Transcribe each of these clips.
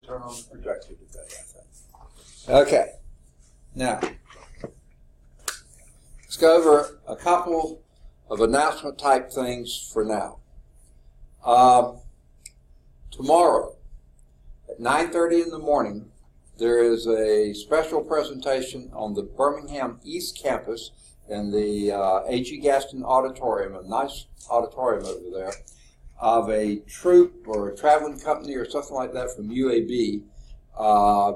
turn on the projector today, I think. Okay. Now, let's go over a couple of announcement type things for now. Tomorrow at 9:30 in the morning, there is a special presentation on the Birmingham East Campus in the A.G. Gaston Auditorium, a nice auditorium over there, of a troupe or a traveling company or something like that from UAB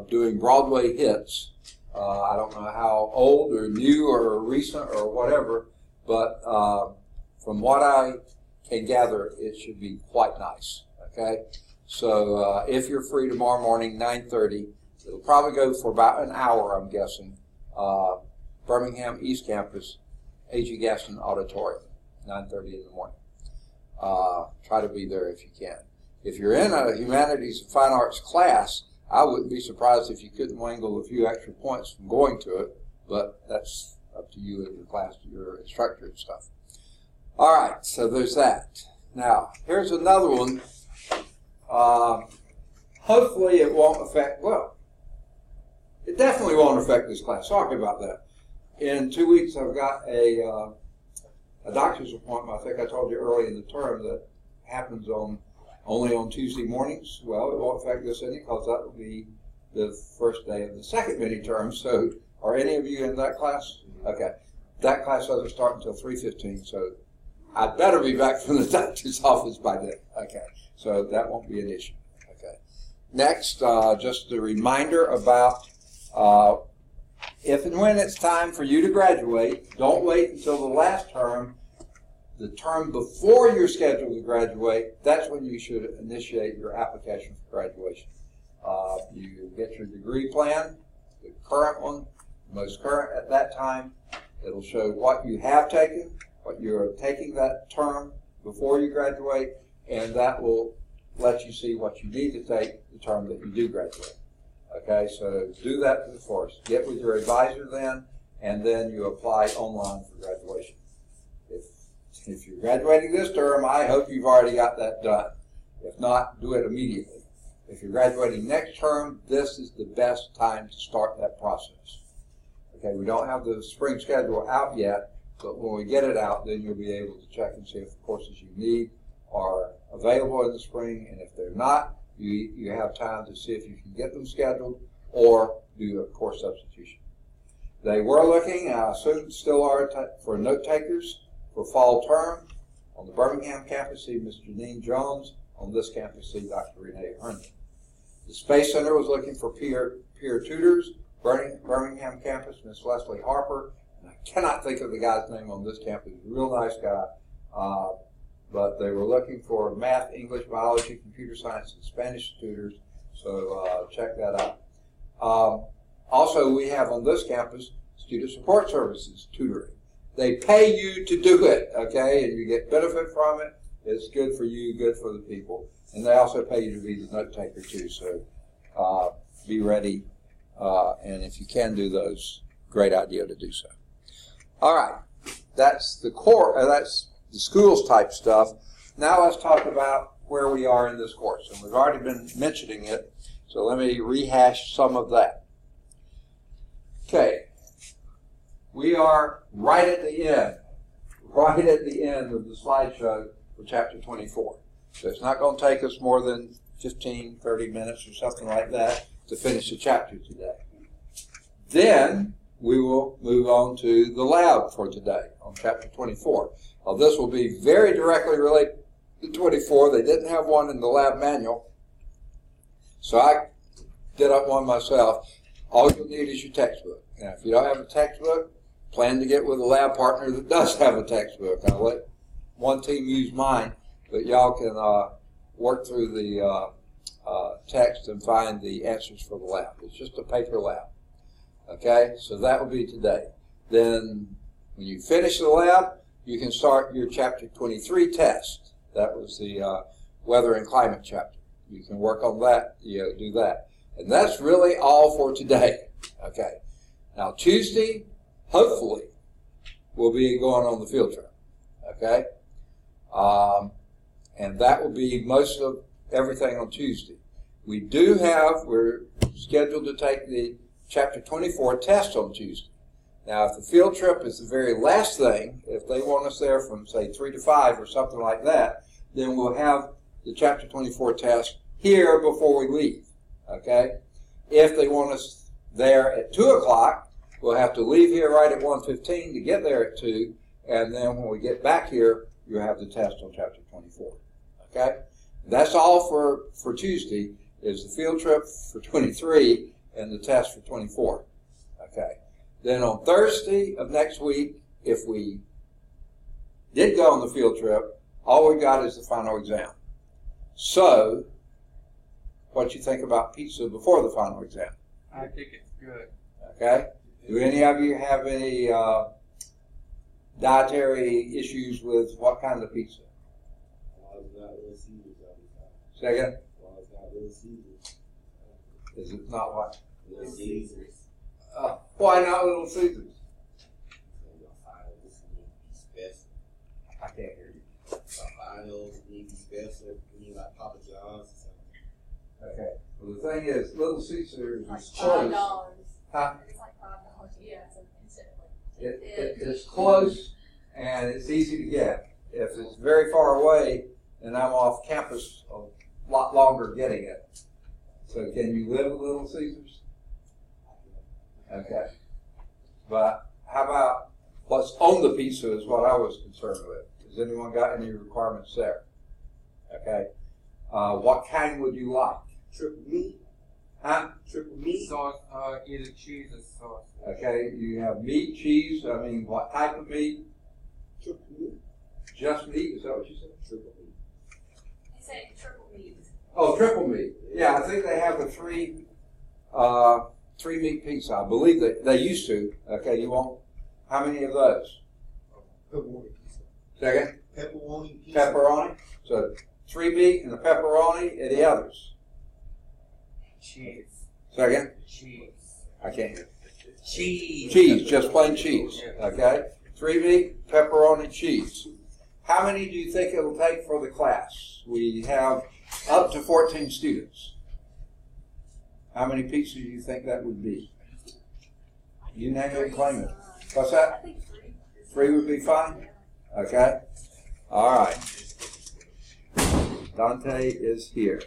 doing Broadway hits. I don't know how old or new or recent or whatever, but from what I can gather, it should be quite nice. Okay, so if you're free tomorrow morning, 9:30, it'll probably go for about an hour, I'm guessing. Birmingham East Campus, A.G. Gaston Auditorium, 9:30 in the morning. Try to be there if you can. If you're in a humanities and fine arts class, I wouldn't be surprised if you couldn't wangle a few extra points from going to it, but that's up to you and your class, your instructor and stuff. All right, so there's that. Now, here's another one. Hopefully it won't affect, well, it definitely won't affect this class. Sorry about that. In 2 weeks, I've got a doctor's appointment. I think I told you early in the term that happens only on Tuesday mornings. Well, it won't affect this any because that will be the first day of the second mini-term. So are any of you in that class? Okay. That class doesn't start until 3:15, so I'd better be back from the doctor's office by then. Okay. So that won't be an issue. Okay. Next, just a reminder about if and when it's time for you to graduate, don't wait until the last term. The term before you're scheduled to graduate, that's when you should initiate your application for graduation. You get your degree plan, the current one, most current at that time. It'll show what you have taken, what you're taking that term before you graduate, and that will let you see what you need to take the term that you do graduate. Okay, so do that first. Get with your advisor then, and then you apply online for graduation. If you're graduating this term, I hope you've already got that done. If not, do it immediately. If you're graduating next term, this is the best time to start that process. Okay, we don't have the spring schedule out yet, but when we get it out, then you'll be able to check and see if the courses you need are available in the spring, and if they're not, you have time to see if you can get them scheduled or do a course substitution. They were looking, I assume still are, for note takers for fall term. On the Birmingham campus, see Ms. Janine Jones. On this campus, see Dr. Renee Herndon. The Space Center was looking for peer tutors. Birmingham campus, Ms. Leslie Harper. And I cannot think of the guy's name on this campus. He's a real nice guy. But they were looking for math, English, biology, computer science, and Spanish tutors. So check that out. Also, we have on this campus student support services tutoring. They pay you to do it, okay, and you get benefit from it. It's good for you, good for the people. And they also pay you to be the note taker too, so be ready. And if you can do those, great idea to do so. All right, that's the core, that's the schools type stuff. Now let's talk about where we are in this course. And we've already been mentioning it, so let me rehash some of that. Okay. We are right at the end of the slideshow for Chapter 24. So it's not going to take us more than 15, 30 minutes or something like that to finish the chapter today. Then we will move on to the lab for today on Chapter 24. Now this will be very directly related to 24. They didn't have one in the lab manual, so I did up one myself. All you'll need is your textbook. Now if you don't have a textbook, plan to get with a lab partner that does have a textbook. I'll let one team use mine, but y'all can work through the text and find the answers for the lab. It's just a paper lab. Okay, so that will be today. Then when you finish the lab, you can start your Chapter 23 test. That was the weather and climate chapter. You can work on that, do that. And that's really all for today. Okay, now Tuesday, hopefully, we'll be going on the field trip, okay? And that will be most of everything on Tuesday. We're scheduled to take the Chapter 24 test on Tuesday. Now, if the field trip is the very last thing, if they want us there from, say, 3 to 5 or something like that, then we'll have the Chapter 24 test here before we leave, okay? If they want us there at 2 o'clock, we'll have to leave here right at 1:15 to get there at 2, and then when we get back here, you'll have the test on Chapter 24, okay? That's all for Tuesday, is the field trip for 23 and the test for 24, okay? Then on Thursday of next week, if we did go on the field trip, all we got is the final exam. So, what you think about pizza before the final exam? I think it's good. Okay? Do any of you have any dietary issues with what kind of pizza? Second? Is it not what? Little Caesars. Why not Little Caesars? I can't hear you. Finals need to be special. You need like Papa John's or something. Okay. Well, the thing is, Little Caesars Like is $5. close. Huh? It's like $5. Yeah, so instead of It's close and it's easy to get. If it's very far away, then I'm off campus a lot longer getting it. So can you live with Little Caesars? Okay. But how about what's on the pizza is what I was concerned with. Has anyone got any requirements there? Okay. What kind would you like? Triple meat. Huh? Triple meat. Sauce, either cheese or sauce. Okay. You have meat, cheese. I mean, what type of meat? Triple meat. Just meat? Is that what you said? Triple meat. He said triple meat. Oh, triple meat. Yeah, I think they have a three meat pizza. I believe they used to. Okay, you want how many of those? Pepperoni pizza. Second? Pepperoni pizza. Pepperoni. So 3 meat and a pepperoni. Any others? Cheese. Second? Cheese. I can't hear. Cheese. Cheese, just plain cheese. Okay? 3 meat, pepperoni, cheese. How many do you think it will take for the class? We have up to 14 students. How many pizzas do you think that would be? You name it and claim it. What's I that? think 3. 3 would be fine? Okay. All right. Dante is here.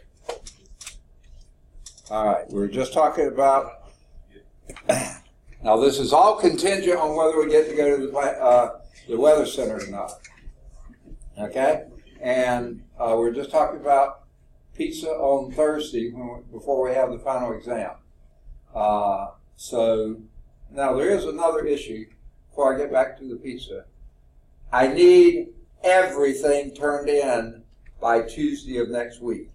All right. We're just talking about... Now, this is all contingent on whether we get to go to the weather center or not. Okay? And we're just talking about pizza on Thursday before we have the final exam. So, now there is another issue before I get back to the pizza. I need everything turned in by Tuesday of next week.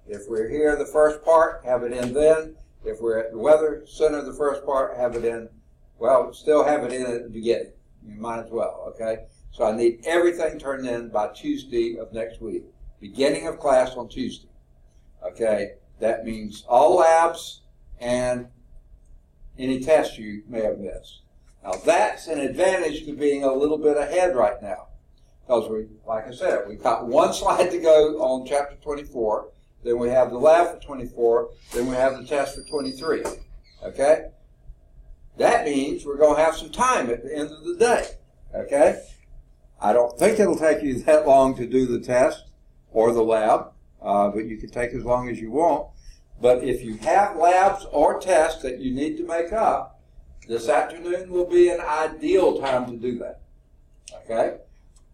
If we're here the first part, have it in then. If we're at the weather center the first part, have it in, well, still have it in at the beginning. You might as well, okay? So I need everything turned in by Tuesday of next week. Beginning of class on Tuesday. Okay, that means all labs and any tests you may have missed. Now that's an advantage to being a little bit ahead right now. Because we, like I said, we've got one slide to go on chapter 24, then we have the lab for 24, then we have the test for 23. Okay? That means we're going to have some time at the end of the day. Okay? I don't think it'll take you that long to do the test or the lab, but you can take as long as you want. But if you have labs or tests that you need to make up, this afternoon will be an ideal time to do that. Okay?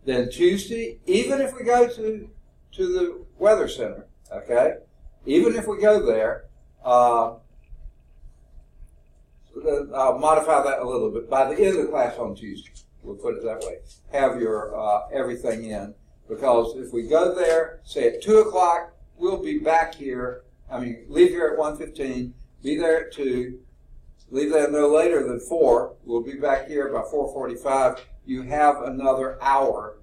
Then Tuesday, even if we go to the weather center, okay, even if we go there, I'll modify that a little bit. By the end of the class on Tuesday, we'll put it that way, have your everything in. Because if we go there, say at 2 o'clock, we'll be back here. Leave here at 1:15, be there at 2, leave there no later than 4. We'll be back here by 4:45. You have another hour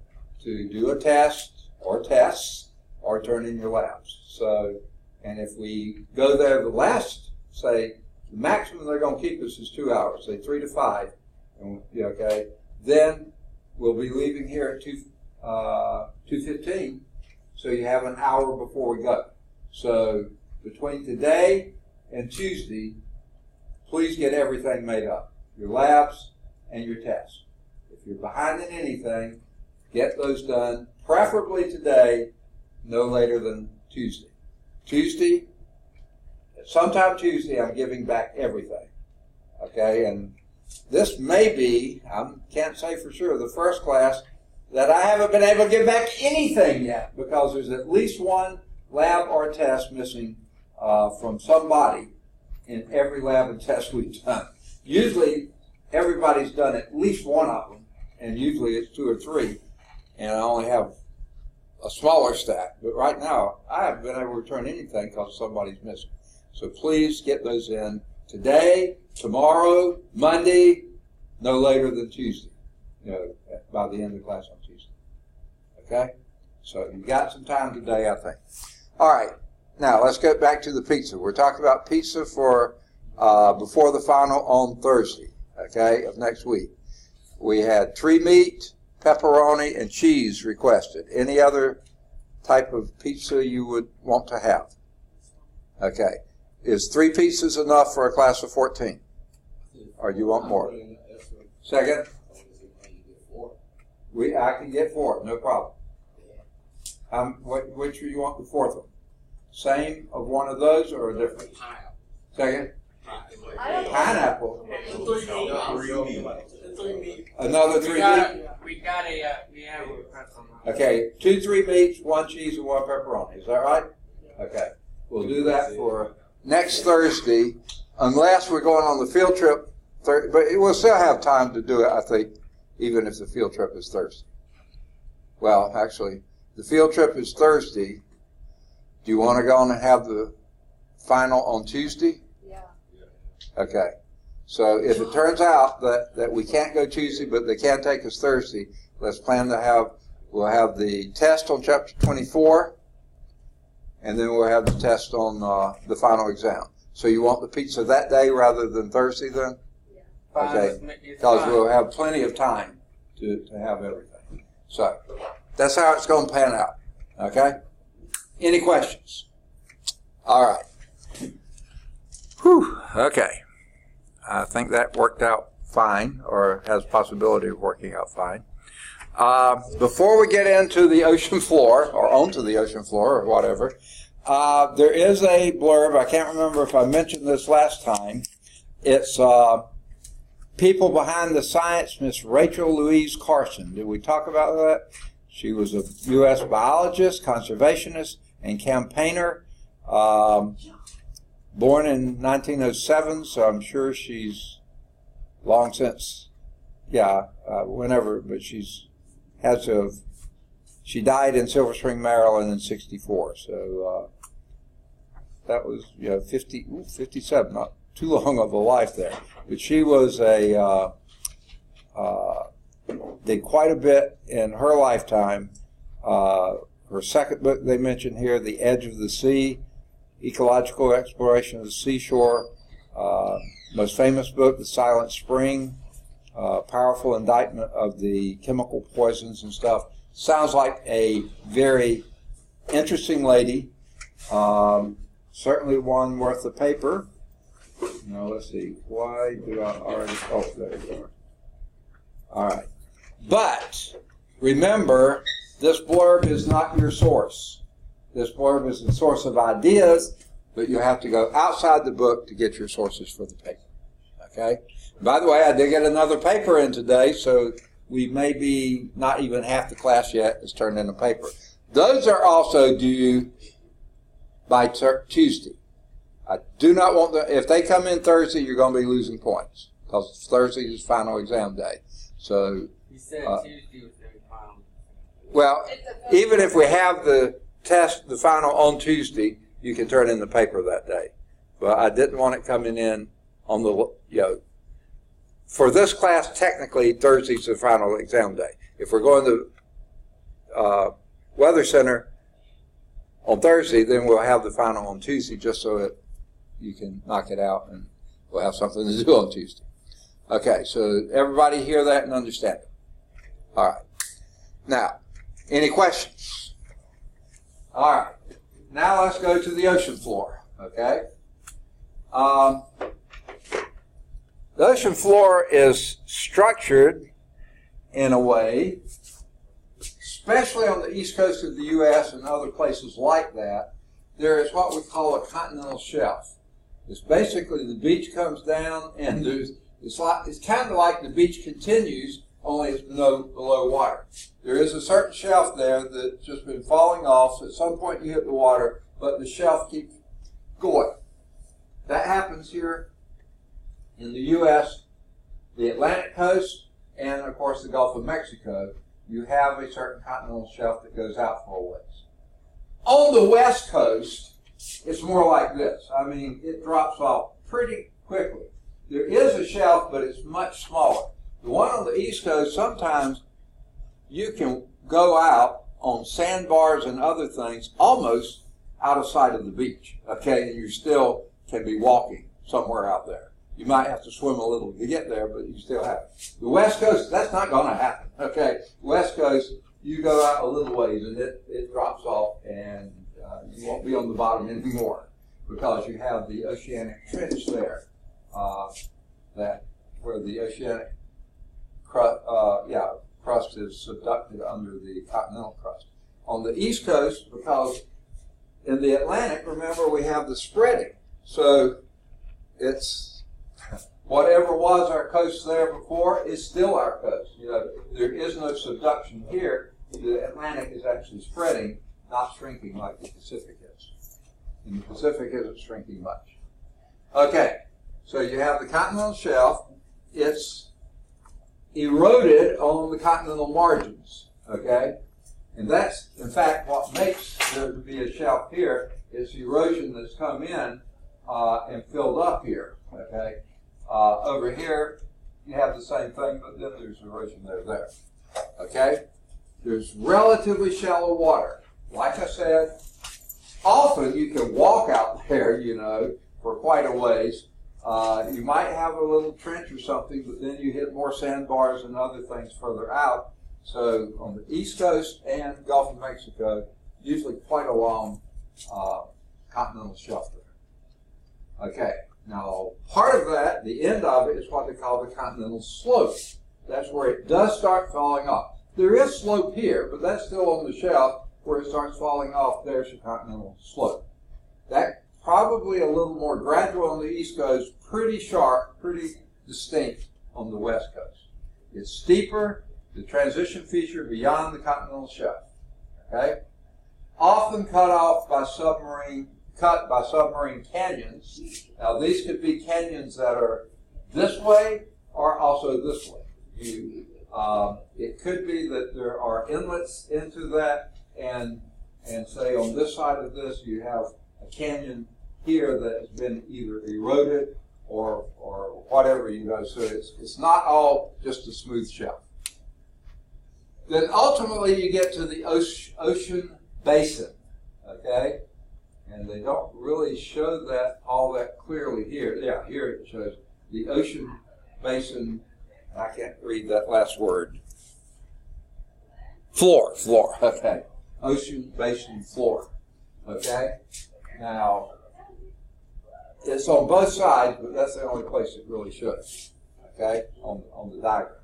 to do a test or tests or turn in your labs. So, and if we go there the last, say, the maximum they're going to keep us is 2 hours, say 3 to 5, and, okay, then we'll be leaving here at 2:15, so you have an hour before we go. So between today and Tuesday, please get everything made up. Your labs and your tests. If you're behind in anything, get those done, preferably today, no later than Tuesday. Tuesday, sometime Tuesday, I'm giving back everything. Okay, and this may be, I can't say for sure, the first class that I haven't been able to give back anything yet, because there's at least one lab or test missing from somebody in every lab and test we've done. Usually, everybody's done at least one of them, and usually it's 2 or 3, and I only have a smaller stack. But right now, I haven't been able to return anything because somebody's missing. So please get those in today, tomorrow, Monday, no later than Tuesday. By the end of class on Tuesday. Okay? So you got some time today, I think. All right. Now, let's get back to the pizza. We're talking about pizza for before the final on Thursday, okay, of next week. We had 3 meat, pepperoni, and cheese requested. Any other type of pizza you would want to have? Okay. Is 3 pizzas enough for a class of 14? Or do you want more? Second? I can get 4, no problem. Which do you want the 4th one? Same of one of those or a different? Second? Pineapple. Another 3 meat? We have a request on that. Okay, 2 3 meats, 1 cheese, and 1 pepperoni. Is that right? Okay. We'll do that for next Thursday, unless we're going on the field trip. But we'll still have time to do it, I think, even if the field trip is Thursday. Well, actually, the field trip is Thursday. Do you want to go on and have the final on Tuesday? Yeah. Okay. So if it turns out that we can't go Tuesday, but they can take us Thursday, let's plan to we'll have the test on chapter 24, and then we'll have the test on the final exam. So you want the pizza that day rather than Thursday then? Yeah. Okay. Because we'll have plenty of time to have everything. So that's how it's going to pan out. Okay? Any questions? All right. Whew. Okay. I think that worked out fine, or has possibility of working out fine. Before we get into the ocean floor, or onto the ocean floor, or whatever, there is a blurb. I can't remember if I mentioned this last time. It's People Behind the Science, Miss Rachel Louise Carson. Did we talk about that? She was a U.S. biologist, conservationist, and campaigner. Born in 1907, so I'm sure she's long since, whenever, but she died in Silver Spring, Maryland in 1964, so that was 57, not too long of a life there. But she was did quite a bit in her lifetime. Her second book they mentioned here, The Edge of the Sea, Ecological Exploration of the Seashore. Most famous book, The Silent Spring, powerful indictment of the chemical poisons and stuff. Sounds like a very interesting lady. Certainly one worth the paper. Now let's see, why do I already, there you are. All right. But remember, this blurb is not your source. This blurb is the source of ideas, but you have to go outside the book to get your sources for the paper. Okay? By the way, I did get another paper in today, so we may be not even half the class yet is turned into paper. Those are also due by Tuesday. I do not want them, if they come in Thursday, you're going to be losing points, because Thursday is final exam day. So, You said Tuesday was going to be final. well, even if we have the test, the final on Tuesday, you can turn in the paper that day. But I didn't want it coming in on the, for this class, technically, Thursday's the final exam day. If we're going to Weather Center on Thursday, then we'll have the final on Tuesday, just so that you can knock it out and we'll have something to do on Tuesday. Okay, so everybody hear that and understand it? All right. Now, any questions? All right. Now let's go to the ocean floor. Okay? The ocean floor is structured in a way, especially on the east coast of the U.S. and other places like that, there is what we call a continental shelf. It's basically the beach comes down and it's kind of like the beach continues, only it's below water. There is a certain shelf there that's just been falling off, so at some point you hit the water, but the shelf keeps going. That happens here in the U.S., the Atlantic coast, and of course the Gulf of Mexico. You have a certain continental shelf that goes out for a ways. On the west coast, it's more like this. I mean, it drops off pretty quickly. There is a shelf, but it's much smaller. The one on the east coast, sometimes you can go out on sandbars and other things almost out of sight of the beach, okay, and you still can be walking somewhere out there. You might have to swim a little to get there, but you still have. The west coast, that's not going to happen, okay? West coast, you go out a little ways and it drops off and you won't be on the bottom anymore because you have the oceanic trench there, that where the oceanic crust is subducted under the continental crust. On the east coast, because in the Atlantic, remember, we have the spreading. So it's whatever was our coast there before is still our coast. You know, there is no subduction here. The Atlantic is actually spreading, not shrinking like the Pacific is. And the Pacific isn't shrinking much. Okay, so you have the continental shelf. It's eroded on the continental margins, okay? And that's, in fact, what makes there to be a shelf here is erosion that's come in and filled up here, okay? Over here, you have the same thing, but then there's erosion there, okay? There's relatively shallow water. Like I said, often you can walk out there, you know, for quite a ways. You might have a little trench or something, but then you hit more sandbars and other things further out. So on the east coast and Gulf of Mexico, usually quite a long continental shelf there. Okay, now part of that, the end of it, is what they call the continental slope. That's where it does start falling off. There is slope here, but that's still on the shelf. Where it starts falling off, there's the continental slope. That probably a little more gradual on the east coast, pretty sharp, pretty distinct on the west coast. It's steeper, the transition feature beyond the continental shelf. Okay? Often cut by submarine canyons. Now these could be canyons that are this way or also this way. It could be that there are inlets into that, and say on this side of this you have a canyon here that has been either eroded or whatever, you know, so it's not all just a smooth shelf. Then ultimately you get to the ocean basin, okay? And they don't really show that all that clearly here. Yeah, here it shows the ocean basin. I can't read that last word. Floor, okay. Ocean basin floor, okay? Now, it's on both sides, but that's the only place it really shows, okay, on the diagram.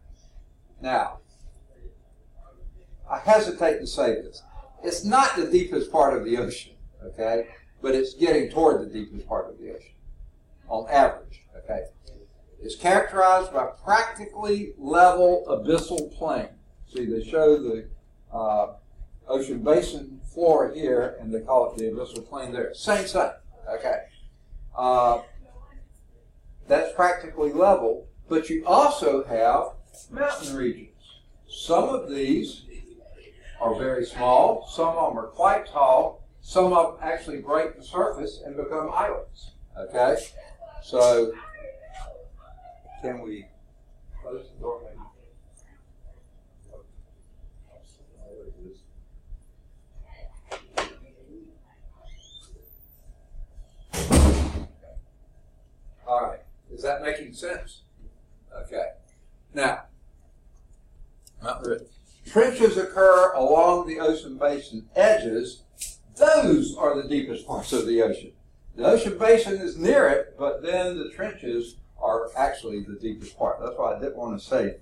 Now, I hesitate to say this. It's not the deepest part of the ocean, okay, but it's getting toward the deepest part of the ocean, on average, okay? It's characterized by practically level abyssal plain. See, they show the ocean basin floor here, and they call it the abyssal plain there. Same thing, okay? That's practically level, but you also have mountain regions. Some of these are very small, some of them are quite tall, some of them actually break the surface and become islands, okay? So, can we close the door maybe? All right, is that making sense? Okay. Now, trenches occur along the ocean basin edges. Those are the deepest parts of the ocean. The ocean basin is near it, but then the trenches are actually the deepest part. That's why I didn't want to say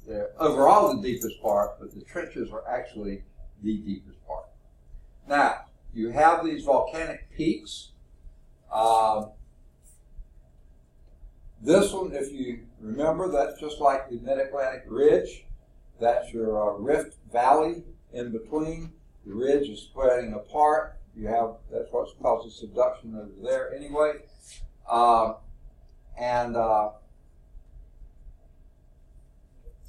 they're overall the deepest part, but the trenches are actually the deepest part. Now, you have these volcanic peaks. This one, if you remember, that's just like the Mid-Atlantic Ridge. That's your rift valley in between. The ridge is spreading apart. That's what causes subduction over there anyway.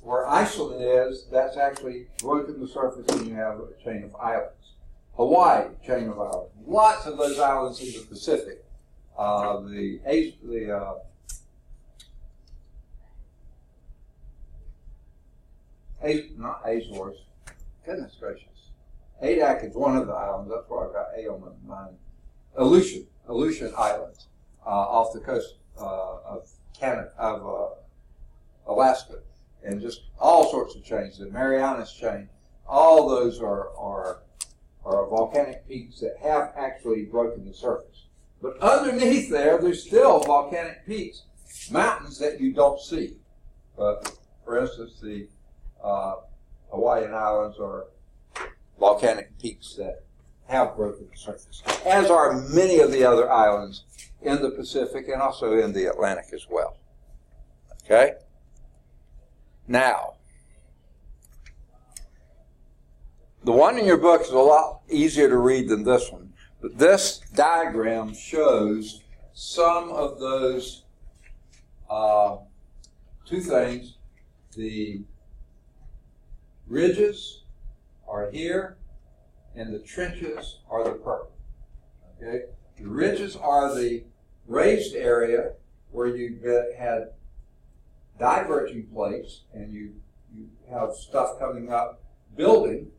Where Iceland is, that's actually broken the surface and you have a chain of islands. Hawaii, chain of islands. Lots of those islands in the Pacific. Not Azores. Goodness gracious. Adak is one of the islands. That's why I got A on my mind. Aleutian Islands, off the coast of Alaska, and just all sorts of chains. The Marianas Chain. All those are volcanic peaks that have actually broken the surface. But underneath there's still volcanic peaks, mountains that you don't see. But for instance, the Hawaiian Islands are volcanic peaks that have broken the surface, as are many of the other islands in the Pacific and also in the Atlantic as well. Okay? Now, the one in your book is a lot easier to read than this one, but this diagram shows some of those two things. The ridges are here, and the trenches are the purple. Okay? The ridges are the raised area where you had diverging plates, and you have stuff coming up building,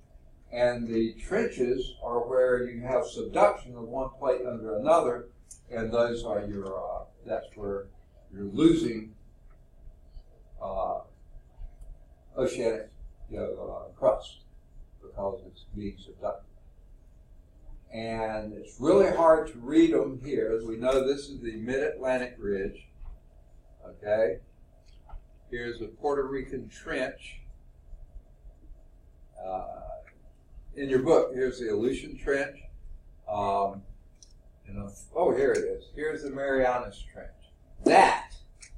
and the trenches are where you have subduction of one plate under another, and those are your that's where you're losing oceanic crust because it's being subducted. And it's really hard to read them here. As we know, this is the Mid-Atlantic Ridge. Okay? Here's the Puerto Rican Trench. In your book, here's the Aleutian Trench. Oh, here it is. Here's the Marianas Trench. That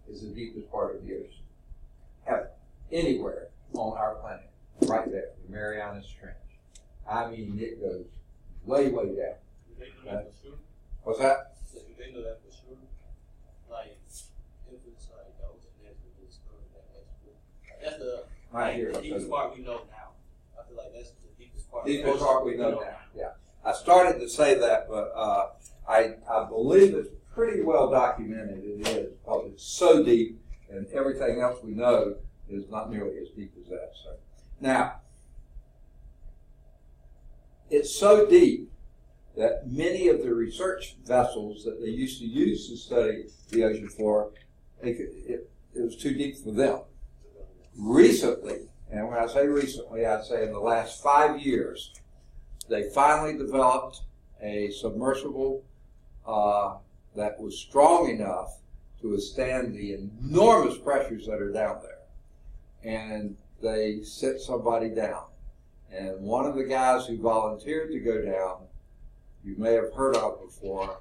is the deepest part of the ocean. Ever. Anywhere on our planet. Right there, the Marianas Trench. I mean, it goes way, way down. Do they know that for sure? What's that? Do they know that for sure? Like, if it's like the ocean has been discovered, that's the Right here. deepest part we know now. I feel like that's the deepest part. Deepest part we know now. Yeah. I started to say that, but I believe it's pretty well documented. It is, because it's so deep, and everything else we know is not nearly as deep as that. So now, it's so deep that many of the research vessels that they used to use to study the ocean floor, it was too deep for them. Recently, and when I say recently, I'd say in the last 5 years, they finally developed a submersible that was strong enough to withstand the enormous pressures that are down there. And they sent somebody down. And one of the guys who volunteered to go down, you may have heard of before.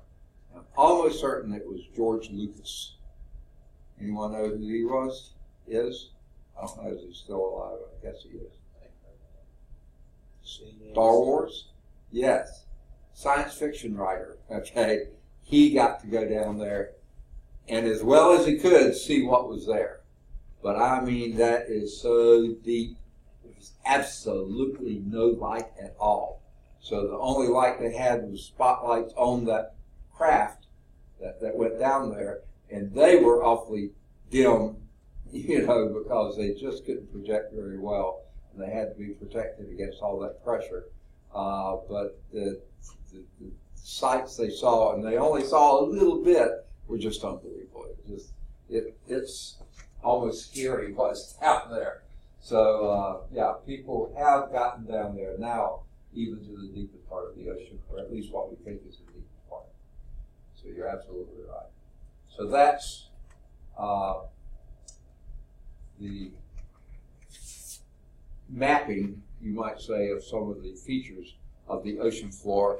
I'm almost certain it was George Lucas. Anyone know who he was? Is? I don't know if he's still alive. I guess he is. Star Wars? Yes. Science fiction writer. Okay. He got to go down there and as well as he could see what was there. But I mean, that is so deep. There's absolutely no light at all. So the only light they had was spotlights on that craft that went down there, and they were awfully dim, because they just couldn't project very well, and they had to be protected against all that pressure. But the sights they saw, and they only saw a little bit, were just unbelievable. It's almost scary what's down there. So, people have gotten down there now, even to the deepest part of the ocean, or at least what we think is the deepest part. So you're absolutely right. So that's the mapping, you might say, of some of the features of the ocean floor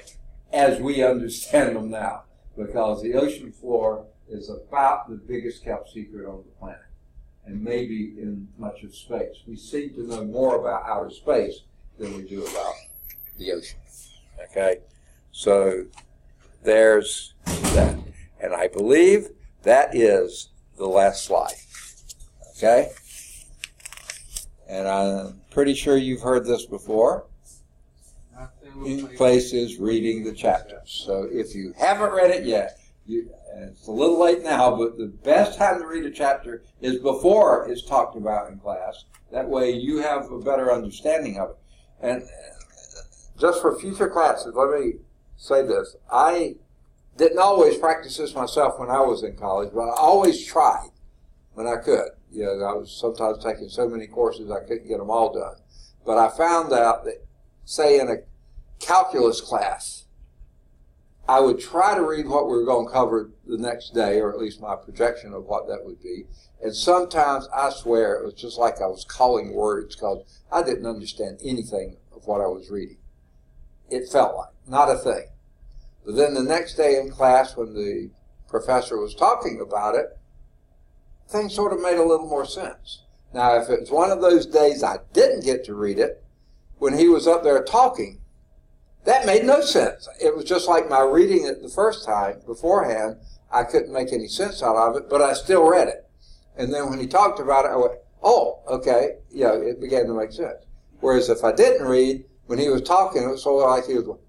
as we understand them now. Because the ocean floor is about the biggest kept secret on the planet, and maybe in much of space. We seem to know more about outer space than we do about the ocean. Okay? So there's that. And I believe that is the last slide. Okay? And I'm pretty sure you've heard this before. In places reading the chapters. So if you haven't read it yet, it's a little late now, but the best time to read a chapter is before it's talked about in class. That way you have a better understanding of it. And just for future classes, let me say this. I didn't always practice this myself when I was in college, but I always tried when I could. You know, I was sometimes taking so many courses I couldn't get them all done. But I found out that, say, in a calculus class, I would try to read what we were going to cover the next day, or at least my projection of what that would be. And sometimes, I swear, it was just like I was calling words because I didn't understand anything of what I was reading. It felt like, not a thing. But then the next day in class, when the professor was talking about it, things sort of made a little more sense. Now, if it was one of those days I didn't get to read it, when he was up there talking, that made no sense. It was just like my reading it the first time beforehand. I couldn't make any sense out of it, but I still read it. And then when he talked about it, I went, oh, okay, yeah, it began to make sense. Whereas if I didn't read, when he was talking, it was sort of like he was going,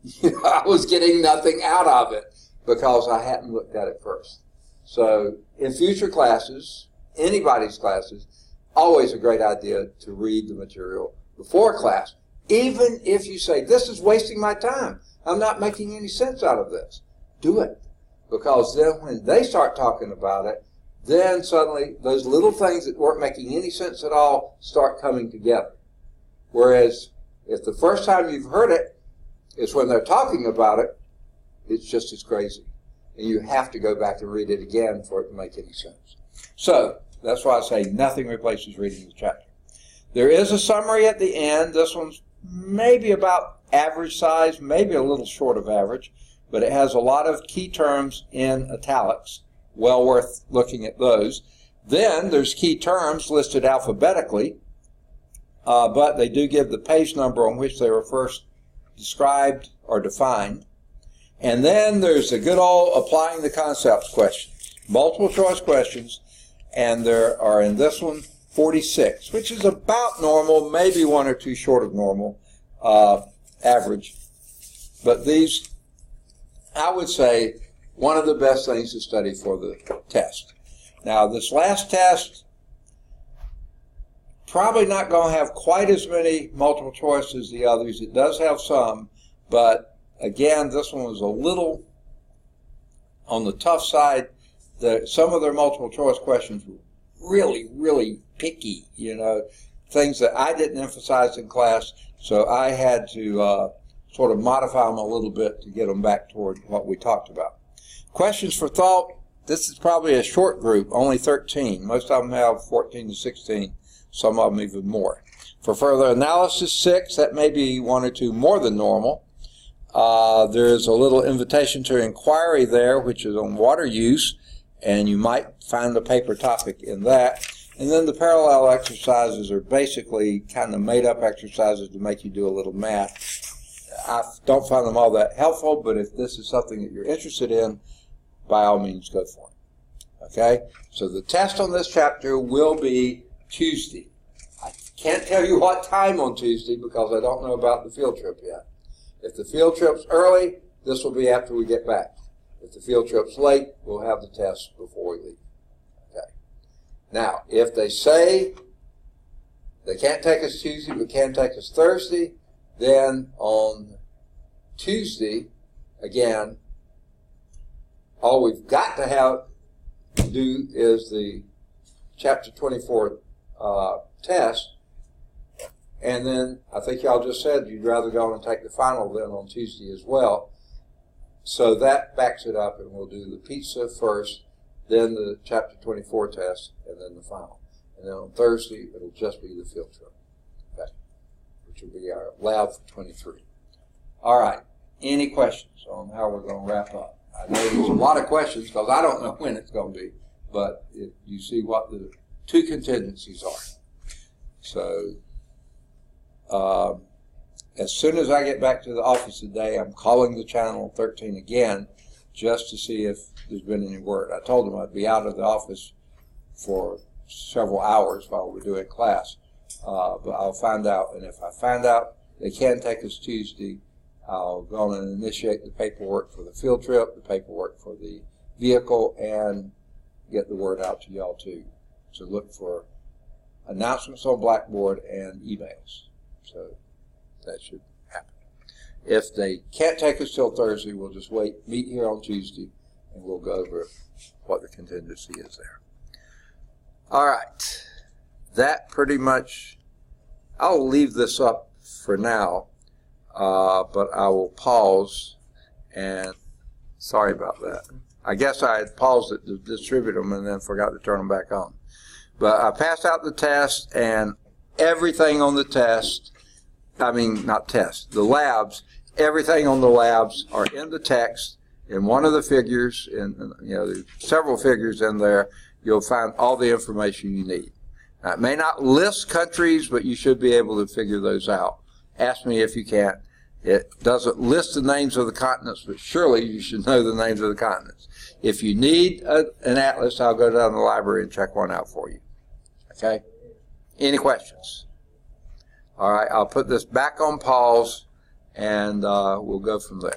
you know, I was getting nothing out of it because I hadn't looked at it first. So in future classes, anybody's classes, always a great idea to read the material before class. Even if you say, this is wasting my time, I'm not making any sense out of this, do it. Because then when they start talking about it, then suddenly those little things that weren't making any sense at all start coming together. Whereas if the first time you've heard it is when they're talking about it, it's just as crazy. And you have to go back and read it again for it to make any sense. So that's why I say nothing replaces reading the chapter. There is a summary at the end. This one's maybe about average size, maybe a little short of average, but it has a lot of key terms in italics. Well worth looking at those. Then there's key terms listed alphabetically, but they do give the page number on which they were first described or defined. And then there's the good old applying the concepts questions, multiple choice questions, and there are in this one 46, which is about normal, maybe one or two short of normal, average. But these, I would say, one of the best things to study for the test. Now, this last test, probably not going to have quite as many multiple choice as the others. It does have some, but again, this one was a little on the tough side. Some of their multiple choice questions were really, really picky, you know, things that I didn't emphasize in class, so I had to sort of modify them a little bit to get them back toward what we talked about. Questions for thought, this is probably a short group, only 13. Most of them have 14 to 16, some of them even more. For further analysis, 6, that may be one or two more than normal. There's a little invitation to inquiry there, which is on water use, and you might find a paper topic in that. And then the parallel exercises are basically kind of made-up exercises to make you do a little math. I don't find them all that helpful, but if this is something that you're interested in, by all means, go for it. Okay? So the test on this chapter will be Tuesday. I can't tell you what time on Tuesday because I don't know about the field trip yet. If the field trip's early, this will be after we get back. If the field trip's late, we'll have the test before we leave. Okay. Now, if they say they can't take us Tuesday but can take us Thursday, then on Tuesday, again, all we've got to do is the Chapter 24 test, and then I think y'all just said you'd rather go and take the final then on Tuesday as well. So that backs it up, and we'll do the pizza first, then the Chapter 24 test, and then the final. And then on Thursday, it'll just be the field trip, okay, which will be our lab for 23. All right. Any questions on how we're going to wrap up? I know there's a lot of questions because I don't know when it's going to be, but you see what the two contingencies are. So as soon as I get back to the office today, I'm calling the channel 13 again just to see if there's been any word. I told them I'd be out of the office for several hours while we're doing class, but I'll find out. And if I find out they can take us Tuesday, I'll go on and initiate the paperwork for the field trip, the paperwork for the vehicle, and get the word out to y'all too. So look for announcements on Blackboard and emails. So that should happen. If they can't take us till Thursday, we'll just meet here on Tuesday, and we'll go over what the contingency is there. All right. That pretty much, I'll leave this up for now. But I will pause, and sorry about that. I guess I had paused it to distribute them and then forgot to turn them back on. But I passed out the test, and everything on the test, the labs, everything on the labs are in the text, in one of the figures, and there's several figures in there. You'll find all the information you need. Now, it may not list countries, but you should be able to figure those out. Ask me if you can't. It doesn't list the names of the continents, but surely you should know the names of the continents. If you need an atlas, I'll go down to the library and check one out for you. Okay? Any questions? All right, I'll put this back on pause, and we'll go from there.